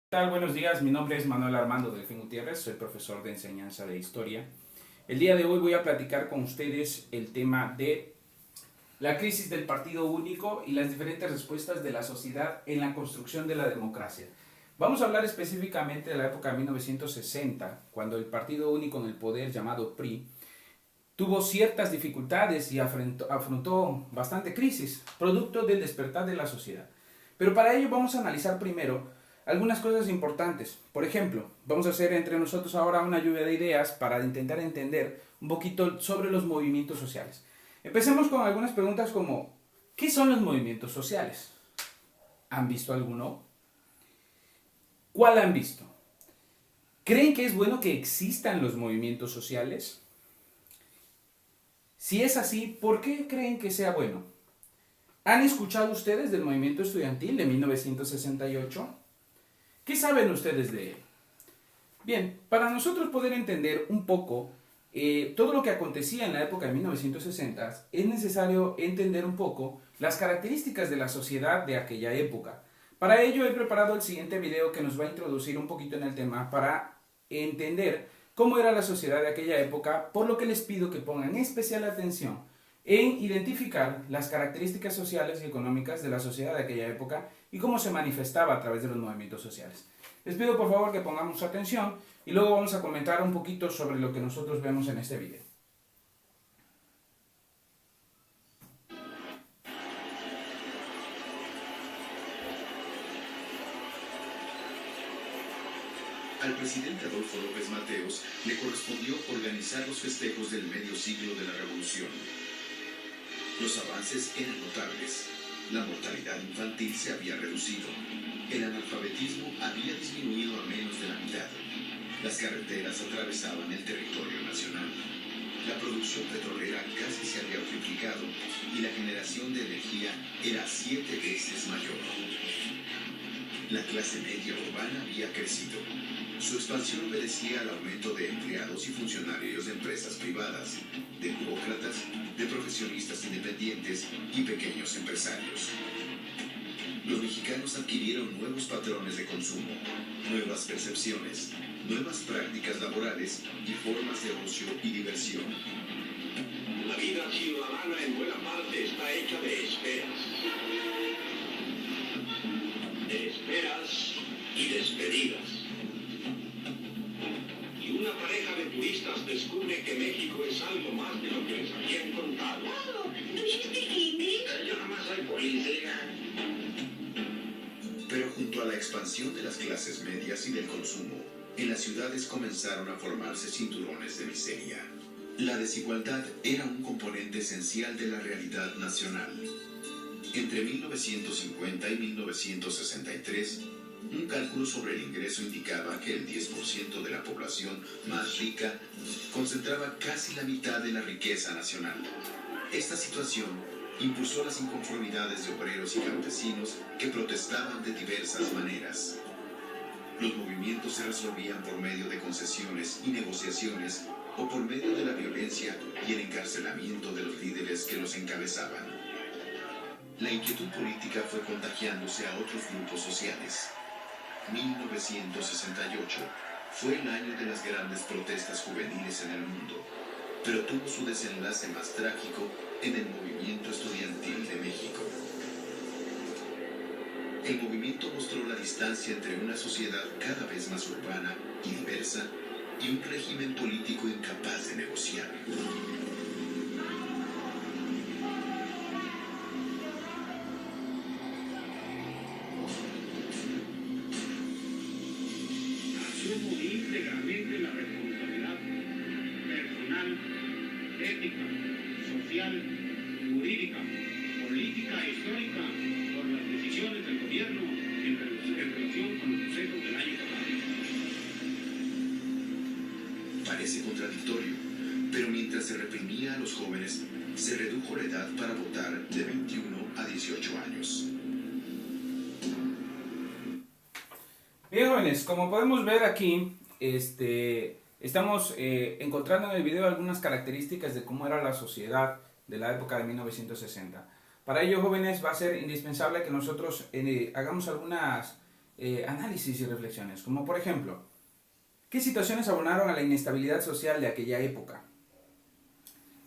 ¿Qué tal? Buenos días, mi nombre es Manuel Armando Delfín Gutiérrez, soy profesor de enseñanza de historia. El día de hoy voy a platicar con ustedes el tema de la crisis del partido único y las diferentes respuestas de la sociedad en la construcción de la democracia. Vamos a hablar específicamente de la época de 1960, cuando el partido único en el poder llamado PRI tuvo ciertas dificultades y afrontó bastante crisis, producto del despertar de la sociedad. Pero para ello vamos a analizar primero algunas cosas importantes. Por ejemplo, vamos a hacer entre nosotros ahora una lluvia de ideas para intentar entender un poquito sobre los movimientos sociales. Empecemos con algunas preguntas como, ¿qué son los movimientos sociales? ¿Han visto alguno? ¿Cuál han visto? ¿Creen que es bueno que existan los movimientos sociales? Si es así, ¿por qué creen que sea bueno? ¿Han escuchado ustedes del movimiento estudiantil de 1968? ¿Qué saben ustedes de él? Bien, para nosotros poder entender un poco todo lo que acontecía en la época de 1960, es necesario entender un poco las características de la sociedad de aquella época. Para ello he preparado el siguiente video que nos va a introducir un poquito en el tema para entender cómo era la sociedad de aquella época, por lo que les pido que pongan especial atención en identificar las características sociales y económicas de la sociedad de aquella época y cómo se manifestaba a través de los movimientos sociales. Les pido por favor que pongamos atención y luego vamos a comentar un poquito sobre lo que nosotros vemos en este video. Al presidente Adolfo López Mateos le correspondió organizar los festejos del medio siglo de la Revolución. Los avances eran notables. La mortalidad infantil se había reducido. El analfabetismo había disminuido a menos de la mitad. Las carreteras atravesaban el territorio nacional. La producción petrolera casi se había triplicado y la generación de energía era 7 veces mayor. La clase media urbana había crecido. Su expansión obedecía al aumento de empleados y funcionarios de empresas privadas, de burócratas, de profesionistas independientes y pequeños empresarios. Los mexicanos adquirieron nuevos patrones de consumo, nuevas percepciones, nuevas prácticas laborales y formas de ocio y diversión. La vida ciudadana en buena parte está hecha de esperas. De esperas y despedidas. Y una pareja de turistas descubre que México es algo más de lo que les habían contado. Oh, ¿do you speak English? Yo nada más soy policía. Pero junto a la expansión de las clases medias y del consumo, en las ciudades comenzaron a formarse cinturones de miseria. La desigualdad era un componente esencial de la realidad nacional. Entre 1950 y 1963, un cálculo sobre el ingreso indicaba que el 10% de la población más rica concentraba casi la mitad de la riqueza nacional. Esta situación impulsó las inconformidades de obreros y campesinos que protestaban de diversas maneras. Los movimientos se resolvían por medio de concesiones y negociaciones o por medio de la violencia y el encarcelamiento de los líderes que los encabezaban. La inquietud política fue contagiándose a otros grupos sociales. 1968 fue el año de las grandes protestas juveniles en el mundo, pero tuvo su desenlace más trágico en el movimiento estudiantil de México. El movimiento mostró la distancia entre una sociedad cada vez más urbana y diversa y un régimen político incapaz de negociar. Asumo íntegramente la responsabilidad personal, ética, social, jurídica, política e histórica por las decisiones del gobierno en relación con los sucesos del año pasado. Parece contradictorio, pero mientras se reprimía a los jóvenes, se redujo la edad para votar de 21 a 18 años. Bien, jóvenes, como podemos ver aquí, estamos encontrando en el video algunas características de cómo era la sociedad de la época de 1960. Para ello, jóvenes, va a ser indispensable que nosotros hagamos algunas análisis y reflexiones, como por ejemplo, ¿qué situaciones abonaron a la inestabilidad social de aquella época?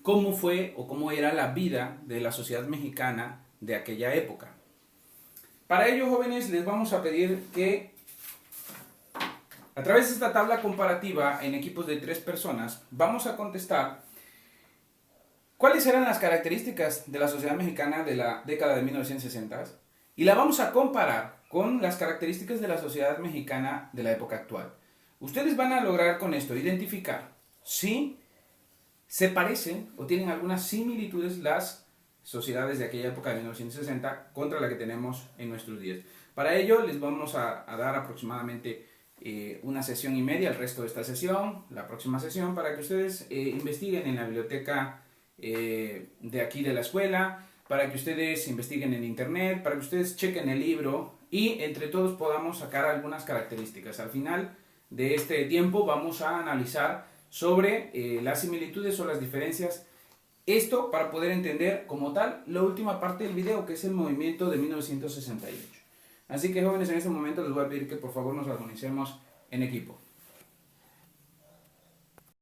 ¿Cómo fue o cómo era la vida de la sociedad mexicana de aquella época? Para ello, jóvenes, les vamos a pedir que a través de esta tabla comparativa en equipos de 3 personas, vamos a contestar cuáles eran las características de la sociedad mexicana de la década de 1960 y la vamos a comparar con las características de la sociedad mexicana de la época actual. Ustedes van a lograr con esto identificar si se parecen o tienen algunas similitudes las sociedades de aquella época de 1960 contra la que tenemos en nuestros días. Para ello les vamos a dar aproximadamente una sesión y media, el resto de esta sesión, la próxima sesión, para que ustedes investiguen en la biblioteca de aquí de la escuela, para que ustedes investiguen en internet, para que ustedes chequen el libro y entre todos podamos sacar algunas características. Al final de este tiempo vamos a analizar sobre las similitudes o las diferencias. Esto para poder entender como tal la última parte del video, que es el movimiento de 1968. Así que, jóvenes, en este momento les voy a pedir que por favor nos armonicemos en equipo.